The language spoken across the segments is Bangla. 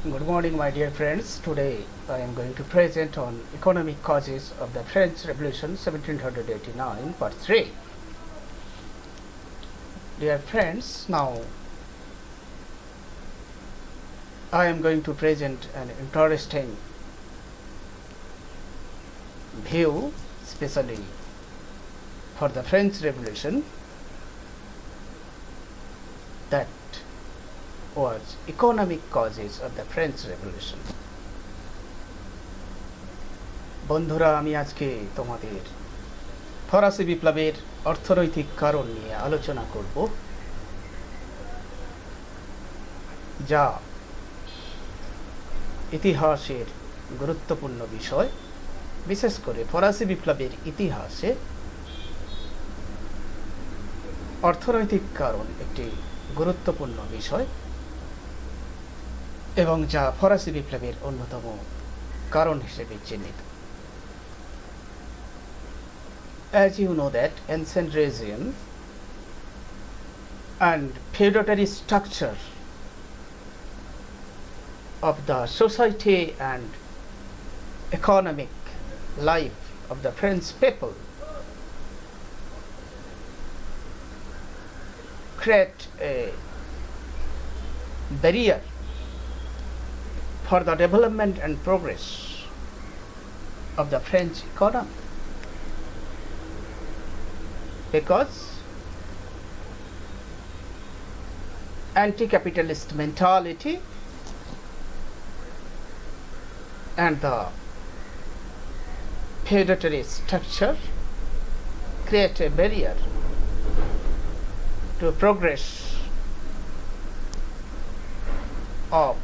Good morning, my dear friends. Today I am going to present on economic causes of the French Revolution 1789, part 3. Dear friends, now I am going to present an interesting view, especially for the French Revolution, that was economic causes of the French Revolution. বন্ধুরা, আমি আজকে তোমাদের ফরাসি বিপ্লবের অর্থনৈতিক কারণ নিয়ে আলোচনা করব, যা ইতিহাসের গুরুত্বপূর্ণ বিষয়। বিশেষ করে ফরাসি বিপ্লবের ইতিহাসে অর্থনৈতিক কারণ একটি গুরুত্বপূর্ণ বিষয় এবং যা ফরাসি বিপ্লবের অন্যতম কারণ হিসেবে চিহ্নিত। As you know that ancient regime and feudatory structure of the society and economic life of the French people create a barrier for the development and progress of the French economy, because anti-capitalist mentality and the feudatory structure create a barrier to progress of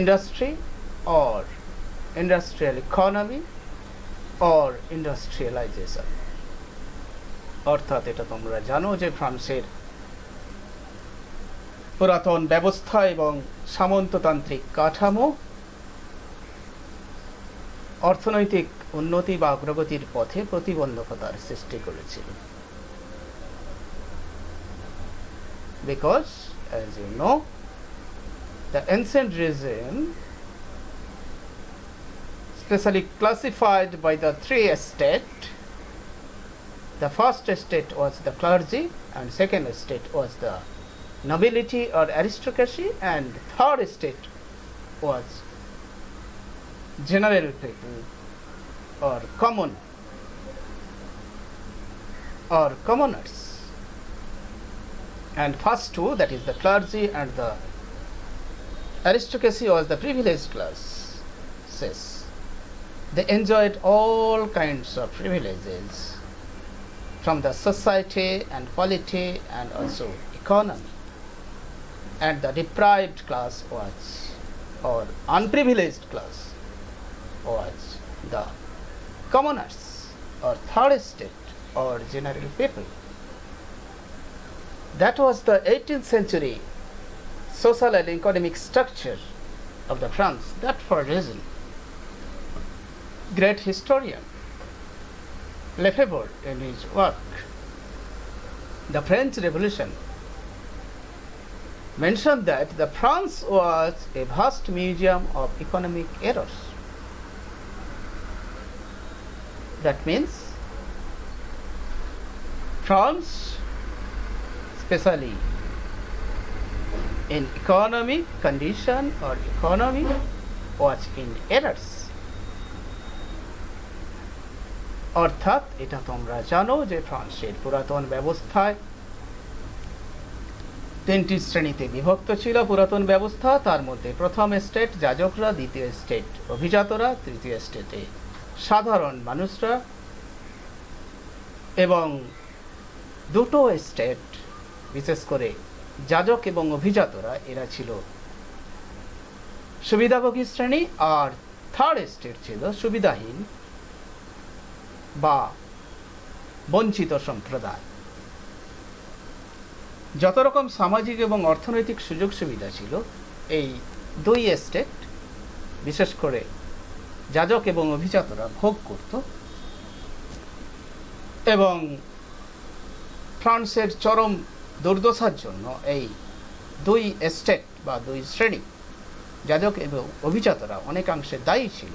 industry or industrial economy or industrialization. অর্থাৎ এটা তোমরা জানো যে ফ্রান্সের পুরাতন ব্যবস্থা এবং সামন্ততান্ত্রিক কাঠামো অর্থনৈতিক উন্নতি বা অগ্রগতির পথে প্রতিবন্ধকতার সৃষ্টি করেছিল। Because, as you know, the ancient regime, specially classified by the three estates, the first estate was the clergy, and second estate was the nobility or aristocracy, and third estate was general people or common or commoners. And first two, that is the clergy and the aristocracy, was the privileged classes. They enjoyed all kinds of privileges from the society and polity and also economy. And the deprived class was, or unprivileged class was, the commoners or third estate or general people. That was the 18th century social and economic structure of the France. That for a reason, great historian Lefebver, in his work The French Revolution, mentioned that the France was a vast museum of economic errors. That means France, especially in economic condition or economy, was in errors. অর্থাৎ এটা তোমরা জানো যে ফ্রান্সের পুরাতন ব্যবস্থায় তিনটি শ্রেণীতে বিভক্ত ছিল। পুরাতন ব্যবস্থা, তার মধ্যে প্রথম স্টেট যাজকরা, দ্বিতীয় স্টেট অভিজাতরা, তৃতীয় স্টেটে সাধারণ মানুষরা, এবং দুটো স্টেট, বিশেষ করে যাজক এবং অভিজাতরা, এরা ছিল সুবিধাভোগী শ্রেণী, আর থার্ড স্টেট ছিল সুবিধাহীন বা বঞ্চিত সম্প্রদায়। যত রকম সামাজিক এবং অর্থনৈতিক সুযোগ সুবিধা ছিল, এই দুই স্টেট, বিশেষ করে যাজক এবং অভিজাতরা ভোগ করত। এবং ফ্রান্সের চরম দুর্দশার জন্য এই দুই স্টেট বা দুই শ্রেণী যাজক এবং অভিজাতরা অনেকাংশে দায়ী ছিল,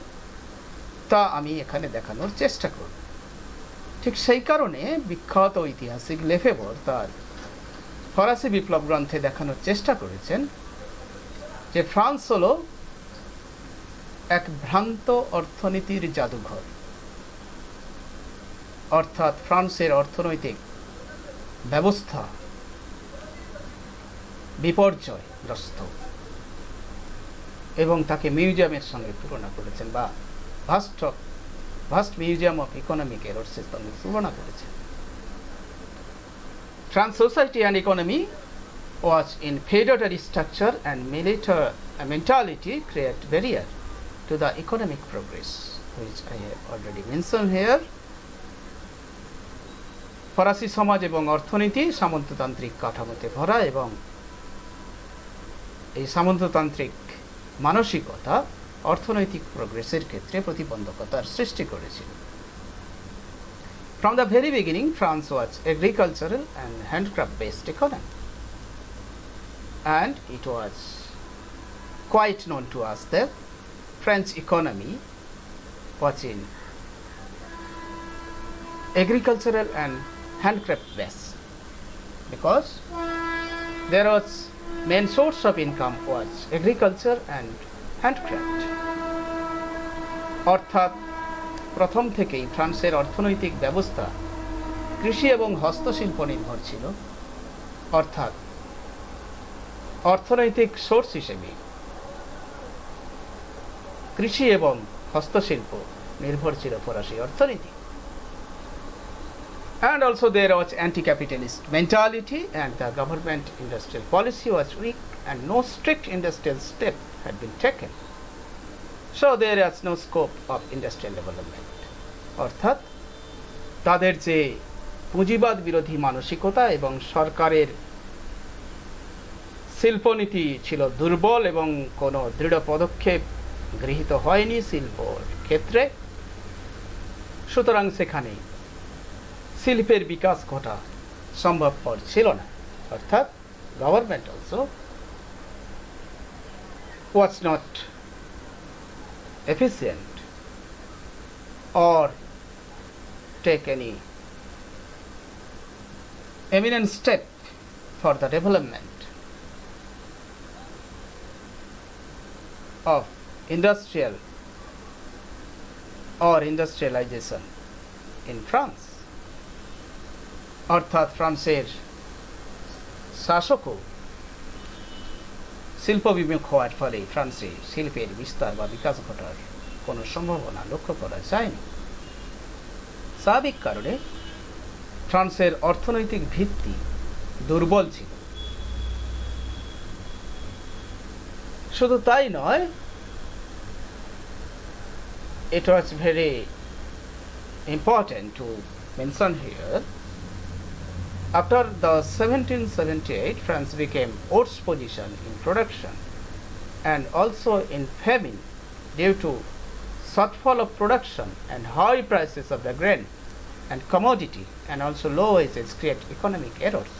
তা আমি এখানে দেখানোর চেষ্টা করব। ঠিক সেই কারণে বিখ্যাত ঐতিহাসিক লেফেভর তার ফরাসি বিপ্লব গ্রন্থে দেখানোর চেষ্টা করেছেন যে ফ্রান্স হল এক ভ্রান্ত অর্থনীতির জাদুঘর, অর্থাৎ ফ্রান্সের অর্থনৈতিক ব্যবস্থা বিপর্যয়গ্রস্ত, এবং তাকে মিউজিয়ামের সঙ্গে তুলনা করেছেন, বা ভাস্ট মিউজিয়াম অফ ইকোনমিক এরর্সের সঙ্গে তুলনা করেছেন। France society and economy was in feudatory structure and military mentality create barrier to the economic progress, which I have already mentioned here. ফরাসি সমাজ এবং অর্থনীতি সামন্ততান্ত্রিক কাঠামোতে ভরা, এবং এই সামন্ততান্ত্রিক মানসিকতা অর্থনৈতিক প্রোগ্রেসের ক্ষেত্রে প্রতিবন্ধকতার সৃষ্টি করেছিল। From the very beginning, France was agricultural and handcraft-based economy, and it was quite known to us that French economy was in agricultural and handcraft-based, because there was main source of income was agriculture and handcraft. অর্থাৎ প্রথম থেকেই ফ্রান্সের অর্থনৈতিক ব্যবস্থা কৃষি এবং হস্তশিল্প নির্ভর ছিল, অর্থাৎ অর্থনৈতিক সোর্স হিসেবে কৃষি এবং হস্তশিল্প নির্ভর ছিল ফরাসি অর্থনীতি। And also there was anti-capitalist mentality, and the government industrial policy was weak, and no strict industrial step had been taken. So there is no scope of industrial development. অর্থাৎ তাদের যে পুঁজিবাদ বিরোধী মানসিকতা এবং সরকারের শিল্পনীতি ছিল দুর্বল, এবং কোনো দৃঢ় পদক্ষেপ গৃহীত হয়নি শিল্পর ক্ষেত্রে, সুতরাং সেখানে শিল্পের বিকাশ ঘটা সম্ভবপর ছিল না। অর্থাৎ government also was not efficient or take any eminent step for the development of industrial or industrialization in France. অর্থাৎ ফ্রান্সের শাসকও শিল্প বিমুখ হওয়ার ফলে ফ্রান্সে শিল্পের বিস্তার বা বিকাশ ঘটার কোনো সম্ভাবনা লক্ষ্য করা যায়নি। স্বাভাবিক কারণে ফ্রান্সের অর্থনৈতিক ভিত্তি দুর্বল ছিল। শুধু তাই নয়, it was very important to mention here, after the 1778 France became worst position in production and also in famine due to shortfall of production and high prices of the grain and commodity, and also low wages create economic errors.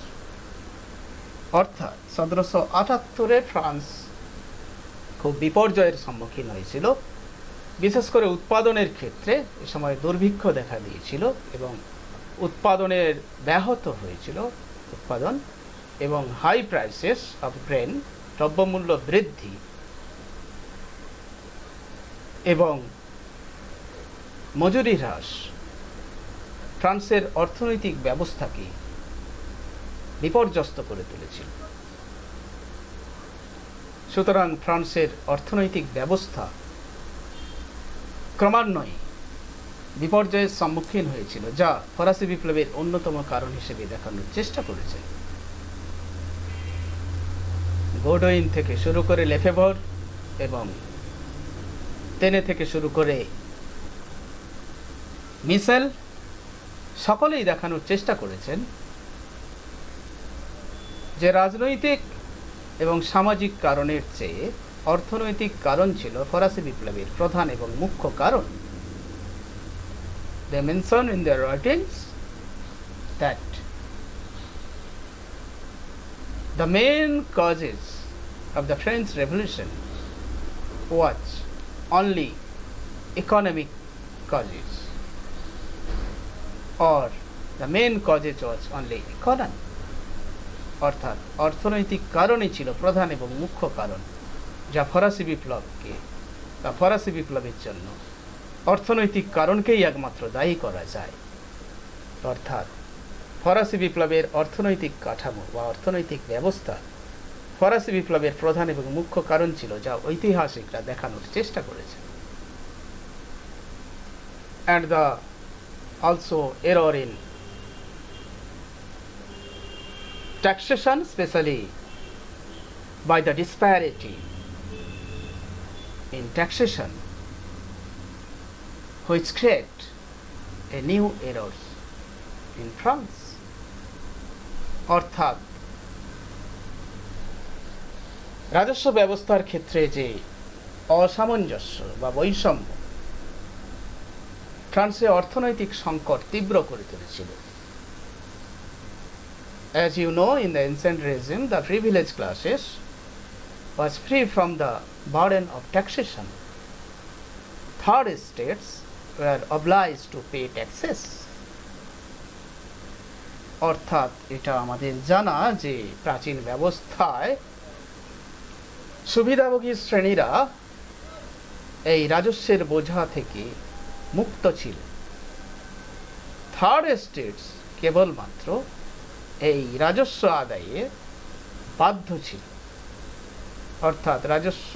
অর্থাৎ 1778 ফ্রান্স খুব বিপর্যয়ের সম্মুখীন হয়েছিল, বিশেষ করে উৎপাদনের ক্ষেত্রে। এ সময় দুর্ভিক্ষ দেখা দিয়েছিল এবং উৎপাদনের ব্যাহত হয়েছিল উৎপাদন, এবং হাই প্রাইসেস অফ গ্রেন, দ্রব্যমূল্য বৃদ্ধি, এবং মজুরি হ্রাস ফ্রান্সের অর্থনৈতিক ব্যবস্থাকে বিপর্যস্ত করে তুলেছিল। সুতরাং ফ্রান্সের অর্থনৈতিক ব্যবস্থা ক্রমান্বয়ে বিপর্যয়ের সম্মুখীন হয়েছিল, যা ফরাসি বিপ্লবের অন্যতম কারণ হিসেবে দেখানোর চেষ্টা করেছে। গোডউইন থেকে শুরু করে লেফেভর এবং তেনে থেকে শুরু করে মিশেল সকলেই দেখানোর চেষ্টা করেছেন যে রাজনৈতিক এবং সামাজিক কারণের চেয়ে অর্থনৈতিক কারণ ছিল ফরাসি বিপ্লবের প্রধান এবং মুখ্য কারণ। They mention in their writings that The main causes of the French Revolution was only economic causes, or the main causes was only economy, অর্থাৎ অর্থনৈতিক কারণই ছিল প্রধান এবং মুখ্য কারণ, যা ফরাসি বিপ্লবকে বা ফরাসি বিপ্লবের জন্য অর্থনৈতিক কারণকেই একমাত্র দায়ী করা যায়। অর্থাৎ ফরাসি বিপ্লবের অর্থনৈতিক কাঠামো বা অর্থনৈতিক ব্যবস্থা ফরাসি বিপ্লবের প্রধান এবং মুখ্য কারণ ছিল, যা ঐতিহাসিকরা দেখানোর চেষ্টা করেছে। And the also error in taxation, especially by the disparity in taxation, which create a new errors in France. অর্থাৎ রাজস্ব ব্যবস্থার ক্ষেত্রে যে অসামঞ্জস্য বা বৈষম্য ফ্রান্সে অর্থনৈতিক সংকট তীব্র করে তুলেছিল। As you know, in the ancient regime, the privileged classes was free from the burden of taxation. Third estates were obliged to pay taxes. অর্থাৎ এটা আমাদের জানা যে প্রাচীন ব্যবস্থায় সুবিধাভোগী শ্রেণীরা এই রাজস্বের বোঝা থেকে মুক্ত ছিল। থার্ড এস্টেটস কেবলমাত্র এই রাজস্ব আদায়ে বাধ্য ছিল, অর্থাৎ রাজস্ব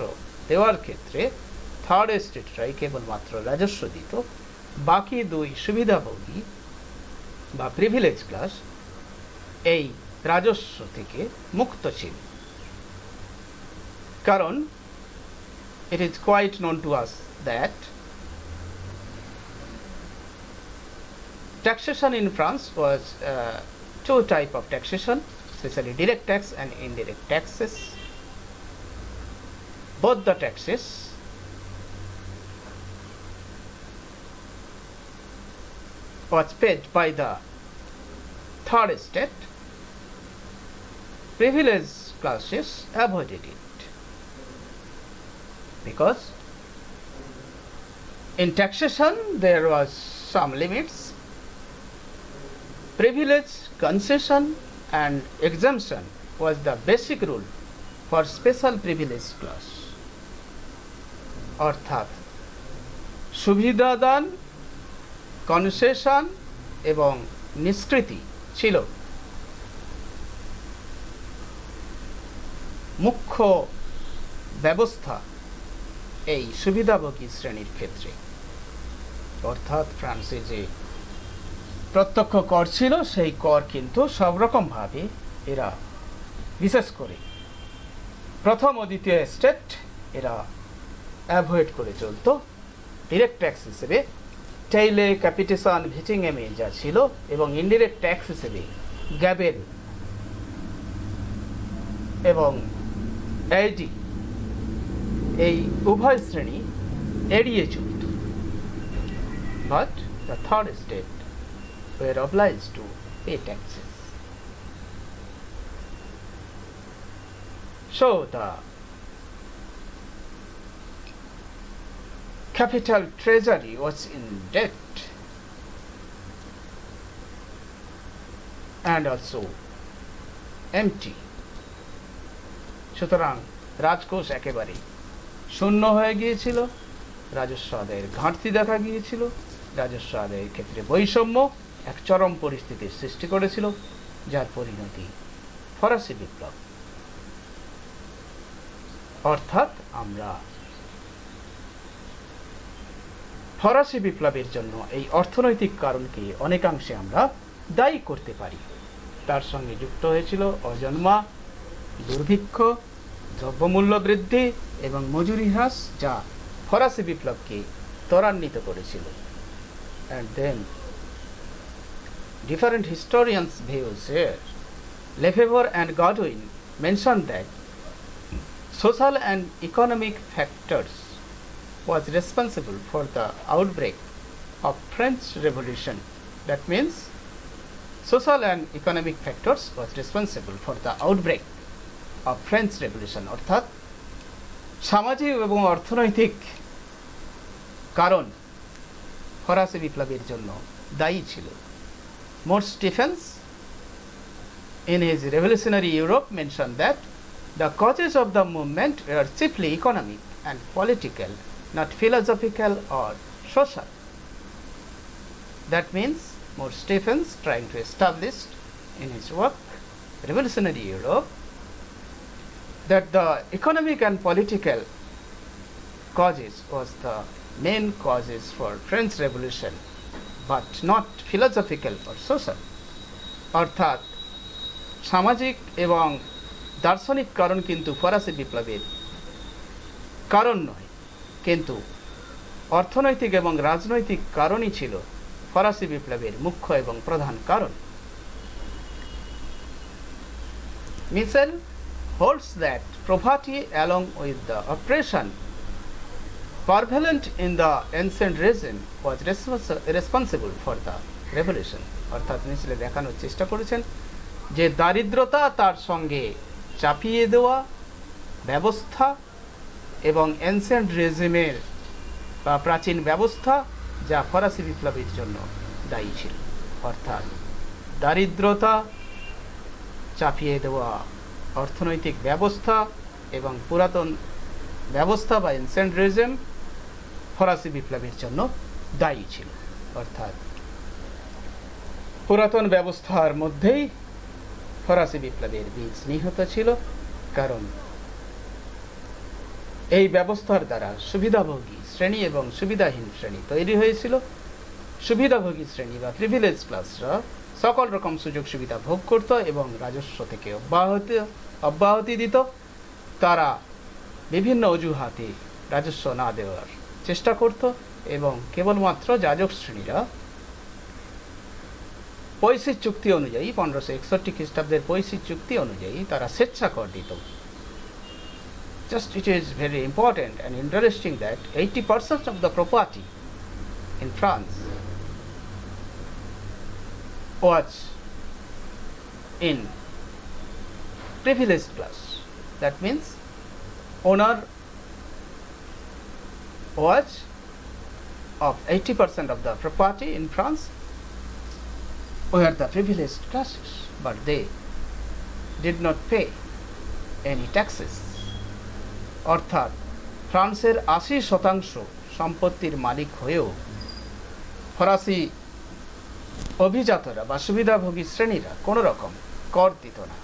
দেওয়ার ক্ষেত্রে থার্ড এস্টেটরাই কেবলমাত্র রাজস্ব দিত, বাকি দুই সুবিধাভোগী বা প্রিভিলেজ ক্লাস এই রাজস্ব থেকে মুক্ত ছিল। কারণ it is quite known to us that taxation in France was two type of taxation, especially direct tax and indirect taxes. Both the taxes was paid by the third estate. Privileged classes avoided it because in taxation there was some limits. Privilege, concession and exemption was the basic rule for special privileged class. অর্থাৎ সুবিধাদান, কনসেশন এবং নিষ্কৃতি ছিল মুখ্য ব্যবস্থা এই সুবিধাভোগী শ্রেণীর ক্ষেত্রে। অর্থাৎ ফ্রান্সে যে প্রত্যক্ষ কর ছিল সেই কর কিন্তু সব রকমভাবে এরা, বিশেষ করে প্রথম ও দ্বিতীয় স্টেট, এরা অ্যাভয়েড করে চলত। ডিরেক্ট ট্যাক্স হিসেবে টেইলে, ক্যাপিটেশন, ভিটিংএমে যা ছিল, এবং ইনডিরেক্ট ট্যাক্স হিসেবে গ্যাবেল এবং এইডি, এই উভয় শ্রেণী এড়িয়ে চলত। But the third state were obliged to pay taxes. So the capital treasury was in debt and also empty. সুতরাং রাজকোষ একেবারে শূন্য হয়ে গিয়েছিল, রাজস্ব আদায়ের ঘাটতি দেখা গিয়েছিল, রাজস্ব আদায়ের ক্ষেত্রে বৈষম্য এক চরম পরিস্থিতির সৃষ্টি করেছিল, যার পরিণতি ফরাসি বিপ্লব। অর্থাৎ আমরা ফরাসি বিপ্লবের জন্য এই অর্থনৈতিক কারণকে অনেকাংশে আমরা দায়ী করতে পারি। তার সঙ্গে যুক্ত হয়েছিল অজন্মা, দুর্ভিক্ষ, দ্রব্যমূল্য বৃদ্ধি এবং মজুরি হ্রাস, যা ফরাসি বিপ্লবকে ত্বরান্বিত করেছিল। And then different historians' views here. Lefebver and Godwin mentioned that social and economic factors was responsible for the outbreak of French Revolution. That means social and economic factors was responsible for the outbreak of French Revolution, অর্থাৎ সামাজিক এবং অর্থনৈতিক কারণ ফরাসি বিপ্লবের জন্য দায়ী ছিল। Morse Stephens in his Revolutionary Europe mentioned that the causes of the movement were chiefly economic and political, not philosophical or social. That means Morse Stephens trying to establish in his work Revolutionary Europe that the economic and political causes was the main causes for French Revolution, but not philosophical or social. অর্থাৎ সামাজিক এবং দার্শনিক কারণ কিন্তু ফরাসি বিপ্লবের কারণ নয়, কিন্তু অর্থনৈতিক এবং রাজনৈতিক কারণই ছিল ফরাসি বিপ্লবের মুখ্য এবং প্রধান কারণ। Michel holds that poverty along with the oppression prevalent in the ancient regime was responsible for the revolution. অর্থাৎ মিশেল দেখানোর চেষ্টা করেছেন যে দারিদ্রতা তার সঙ্গে চাপিয়ে দেওয়া ব্যবস্থা এবং এনসেন্ট রেজিমের বা প্রাচীন ব্যবস্থা যা ফরাসি বিপ্লবের জন্য দায়ী ছিল। অর্থাৎ দারিদ্রতা, চাপিয়ে দেওয়া অর্থনৈতিক ব্যবস্থা এবং পুরাতন ব্যবস্থা বা এনসেন্ট রেজিম ফরাসি বিপ্লবের জন্য দায়ী ছিল। অর্থাৎ পুরাতন ব্যবস্থার মধ্যেই ফরাসি বিপ্লবের বীজ নিহিত ছিল, কারণ এই ব্যবস্থার দ্বারা সুবিধাভোগী শ্রেণী এবং সুবিধাহীন শ্রেণী তৈরি হয়েছিল। সুবিধাভোগী শ্রেণী বা প্রিভিলেজ ক্লাসরা সকল রকম সুযোগ সুবিধা ভোগ করত এবং রাজস্ব থেকে অব্যাহতি দিত। তারা বিভিন্ন অজুহাতে রাজস্ব না দেওয়ার চেষ্টা করত এবং কেবলমাত্র যাজক শ্রেণীরা পৈশিক চুক্তি অনুযায়ী 1561 খ্রিস্টাব্দের পৈশিক চুক্তি অনুযায়ী তারা স্বেচ্ছাকর দিত। Just it is very important and interesting that 80% of the property in France was in privileged class. That means owner was of 80% of the property in France were the privileged classes, but they did not pay any taxes. অর্থাৎ ফ্রান্সের 80% সম্পত্তির মালিক হয়েও ফরাসি অভিজাতরা বা সুবিধাভোগী শ্রেণীরা কোনো রকম কর দিত না।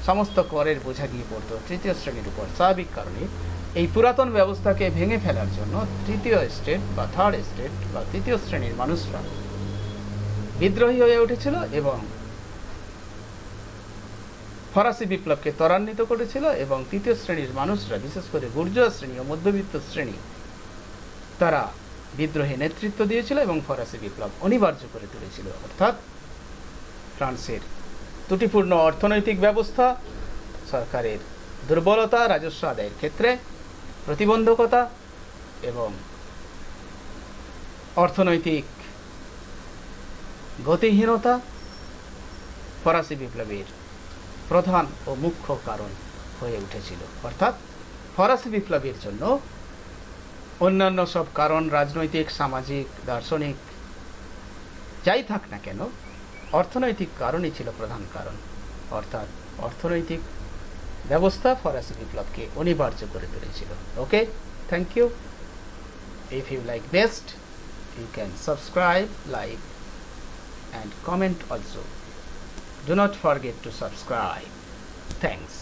সমস্ত করের বোঝা গিয়ে পড়ত তৃতীয় শ্রেণীর উপর। স্বাভাবিক কারণে এই পুরাতন ব্যবস্থাকে ভেঙে ফেলার জন্য তৃতীয় স্টেট বা থার্ড স্টেট বা তৃতীয় শ্রেণীর মানুষরা বিদ্রোহী হয়ে উঠেছিল এবং ফরাসি বিপ্লবকে ত্বরান্বিত করেছিল। এবং তৃতীয় শ্রেণীর মানুষরা, বিশেষ করে বুর্জোয়া শ্রেণী ও মধ্যবিত্ত শ্রেণী, তারা বিদ্রোহে নেতৃত্ব দিয়েছিল এবং ফরাসি বিপ্লব অনিবার্য করে তুলেছিল। অর্থাৎ ফ্রান্সের ত্রুটিপূর্ণ অর্থনৈতিক ব্যবস্থা, সরকারের দুর্বলতা রাজস্ব আদায়ের ক্ষেত্রে, প্রতিবন্ধকতা এবং অর্থনৈতিক গতিহীনতা ফরাসি বিপ্লবের প্রধান ও মুখ্য কারণ হয়ে উঠেছিল। অর্থাৎ ফরাসি বিপ্লবের জন্য অন্যান্য সব কারণ, রাজনৈতিক, সামাজিক, দার্শনিক যাই থাক না কেন, অর্থনৈতিক কারণই ছিল প্রধান কারণ। অর্থাৎ অর্থনৈতিক ব্যবস্থা ফরাসি বিপ্লবকে অনিবার্য করে তুলেছিল। Okay, thank you. If you like best, you can subscribe, like and comment also. Do not forget to subscribe. Thanks.